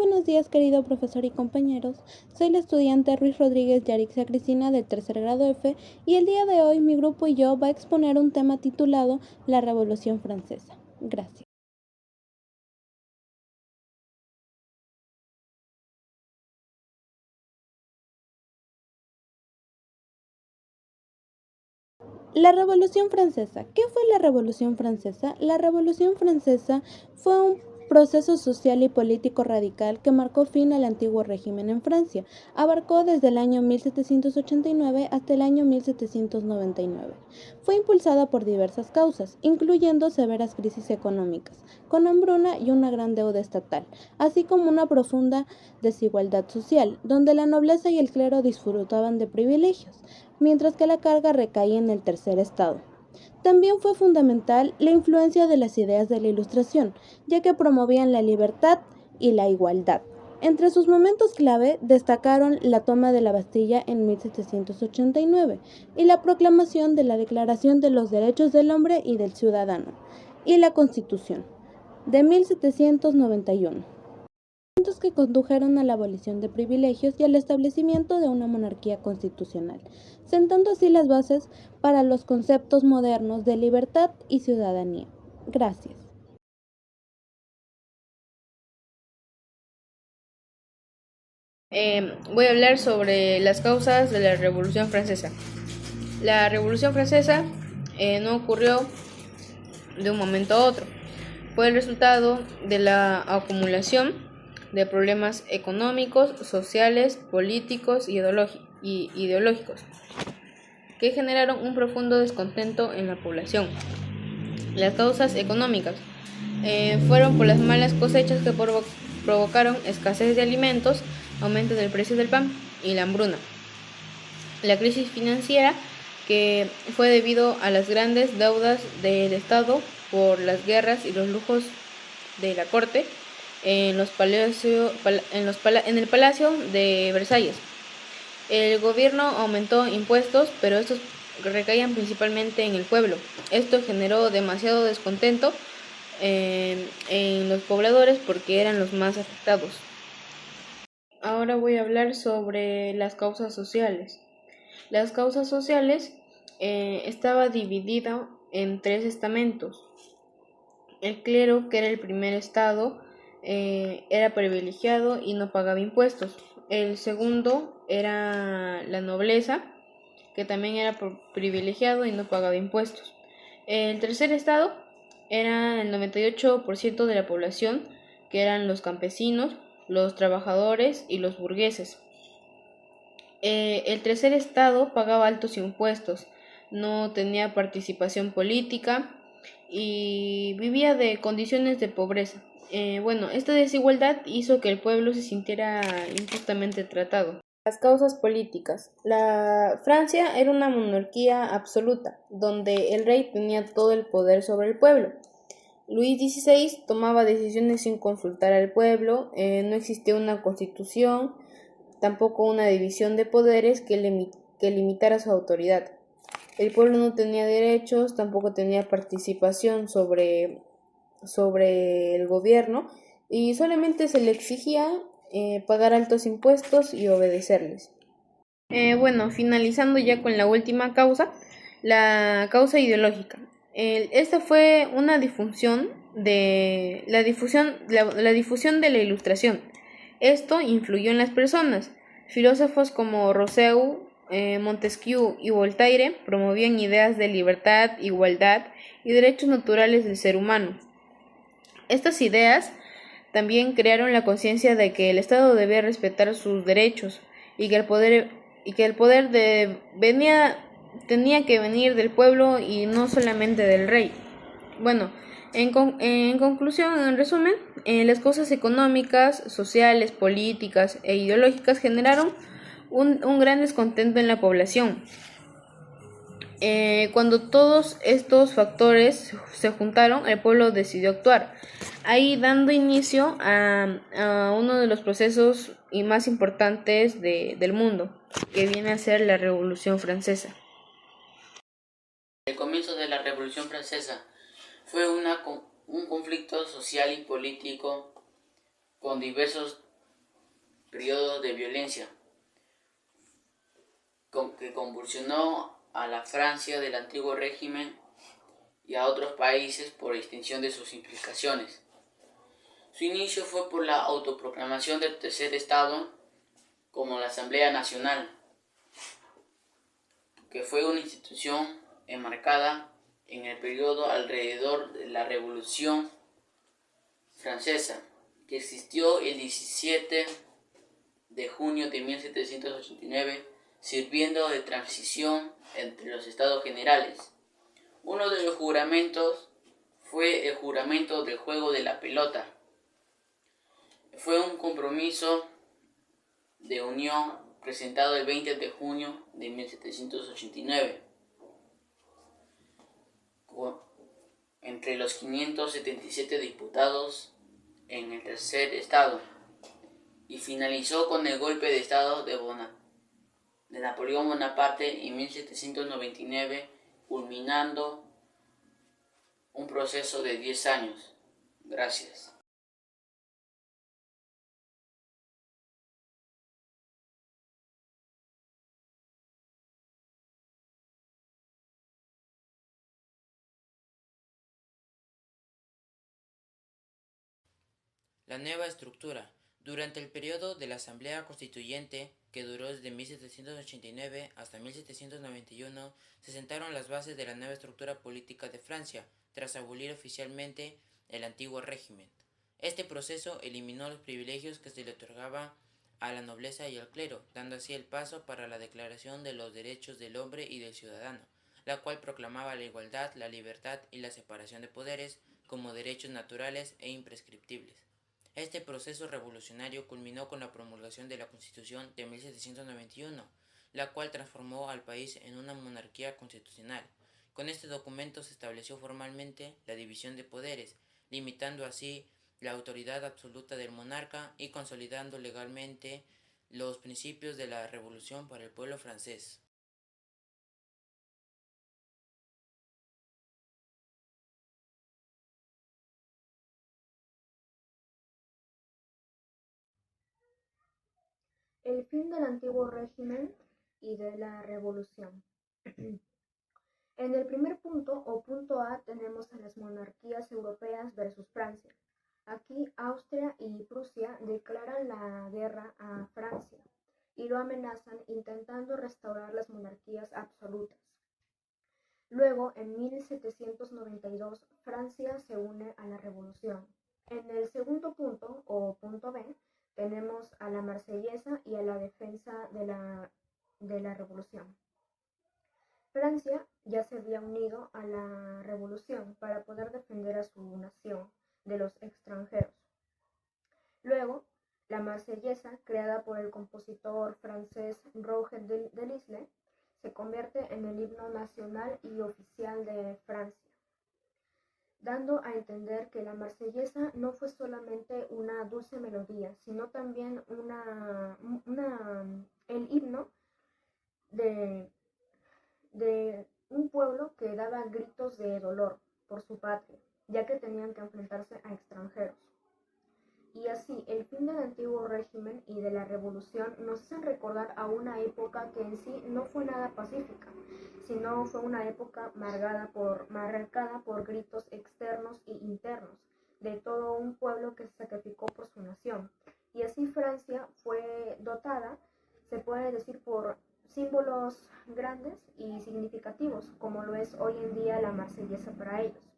buenos días, querido profesor y compañeros. Soy la estudiante Ruiz Rodríguez Yarixia Cristina del tercer grado F y el día de hoy mi grupo y yo va a exponer un tema titulado La Revolución Francesa. Gracias. La Revolución Francesa. ¿Qué fue la Revolución Francesa? La Revolución Francesa fue un proceso social y político radical que marcó fin al antiguo régimen en Francia. Abarcó desde el año 1789 hasta el año 1799. Fue impulsada por diversas causas, incluyendo severas crisis económicas, con hambruna y una gran deuda estatal, así como una profunda desigualdad social, donde la nobleza y el clero disfrutaban de privilegios, mientras que la carga recaía en el tercer estado. También fue fundamental la influencia de las ideas de la Ilustración, ya que promovían la libertad y la igualdad. Entre sus momentos clave destacaron la toma de la Bastilla en 1789 y la proclamación de la Declaración de los Derechos del Hombre y del Ciudadano y la Constitución de 1791, que condujeron a la abolición de privilegios y al establecimiento de una monarquía constitucional, sentando así las bases para los conceptos modernos de libertad y ciudadanía. Gracias. Voy a hablar sobre las causas de la Revolución Francesa. La Revolución Francesa no ocurrió de un momento a otro. Fue el resultado de la acumulación de problemas económicos, sociales, políticos y ideológicos que generaron un profundo descontento en la población. Las causas económicas fueron por las malas cosechas que provocaron escasez de alimentos, aumento del precio del pan y la hambruna. La crisis financiera, que fue debido a las grandes deudas del Estado por las guerras y los lujos de la corte en el Palacio de Versalles. El gobierno aumentó impuestos, pero estos recaían principalmente en el pueblo. Esto generó demasiado descontento en los pobladores porque eran los más afectados. Ahora voy a hablar sobre las causas sociales. Las causas sociales estaba dividida en tres estamentos. El clero, que era el primer estado, era privilegiado y no pagaba impuestos. El segundo era la nobleza, que también era privilegiado y no pagaba impuestos. El tercer estado era el 98% de la población, que eran los campesinos, los trabajadores y los burgueses. El tercer estado pagaba altos impuestos, no tenía participación política y vivía de condiciones de pobreza. Esta desigualdad hizo que el pueblo se sintiera injustamente tratado. Las causas políticas. La Francia era una monarquía absoluta, donde el rey tenía todo el poder sobre el pueblo. Luis XVI tomaba decisiones sin consultar al pueblo, no existía una constitución, tampoco una división de poderes que limitara su autoridad. El pueblo no tenía derechos, tampoco tenía participación sobre el gobierno y solamente se le exigía pagar altos impuestos y obedecerles. Finalizando ya con la última causa, la causa ideológica. Esta fue una difusión de la difusión de la Ilustración. Esto influyó en las personas. Filósofos como Rousseau, Montesquieu y Voltaire promovían ideas de libertad, igualdad y derechos naturales del ser humano. Estas ideas también crearon la conciencia de que el Estado debía respetar sus derechos y que el poder tenía que venir del pueblo y no solamente del rey. En conclusión, en resumen, las cosas económicas, sociales, políticas e ideológicas generaron un gran descontento en la población. Cuando todos estos factores se juntaron, el pueblo decidió actuar, ahí dando inicio a uno de los procesos y más importantes del mundo, que viene a ser la Revolución Francesa. El comienzo de la Revolución Francesa fue un conflicto social y político con diversos periodo de violencia que convulsionó a la Francia del antiguo régimen y a otros países por extensión de sus implicaciones. Su inicio fue por la autoproclamación del tercer estado como la Asamblea Nacional, que fue una institución enmarcada en el periodo alrededor de la Revolución Francesa, que existió el 17 de junio de 1789, sirviendo de transición entre los estados generales. Uno de los juramentos fue el juramento del juego de la pelota. Fue un compromiso de unión presentado el 20 de junio de 1789 entre los 577 diputados en el tercer estado y finalizó con el golpe de estado de Napoleón Bonaparte en 1799, culminando un proceso de 10 años. Gracias. La nueva estructura. Durante el periodo de la Asamblea Constituyente, que duró desde 1789 hasta 1791, se sentaron las bases de la nueva estructura política de Francia, tras abolir oficialmente el antiguo régimen. Este proceso eliminó los privilegios que se le otorgaba a la nobleza y al clero, dando así el paso para la Declaración de los Derechos del Hombre y del Ciudadano, la cual proclamaba la igualdad, la libertad y la separación de poderes como derechos naturales e imprescriptibles. Este proceso revolucionario culminó con la promulgación de la Constitución de 1791, la cual transformó al país en una monarquía constitucional. Con este documento se estableció formalmente la división de poderes, limitando así la autoridad absoluta del monarca y consolidando legalmente los principios de la revolución para el pueblo francés. El fin del antiguo régimen y de la revolución. En el primer punto, o punto A, tenemos a las monarquías europeas versus Francia. Aquí Austria y Prusia declaran la guerra a Francia y lo amenazan intentando restaurar las monarquías absolutas. Luego, en 1792, Francia se une a la revolución. En el segundo punto, o punto B, tenemos a la Marsellesa y a la defensa de la revolución. Francia ya se había unido a la revolución para poder defender a su nación de los extranjeros. Luego, la Marsellesa, creada por el compositor francés Roger Delisle, se convierte en el himno nacional y oficial de Francia, dando a entender que la Marsellesa no fue solamente una dulce melodía, sino también el himno de un pueblo que daba gritos de dolor por su patria, ya que tenían que enfrentarse a extranjeros. Y así, el fin del antiguo régimen y de la revolución nos hacen recordar a una época que en sí no fue nada pacífica, sino fue una época marcada por gritos externos e internos de todo un pueblo que se sacrificó por su nación. Y así Francia fue dotada, se puede decir, por símbolos grandes y significativos, como lo es hoy en día la Marsellesa para ellos.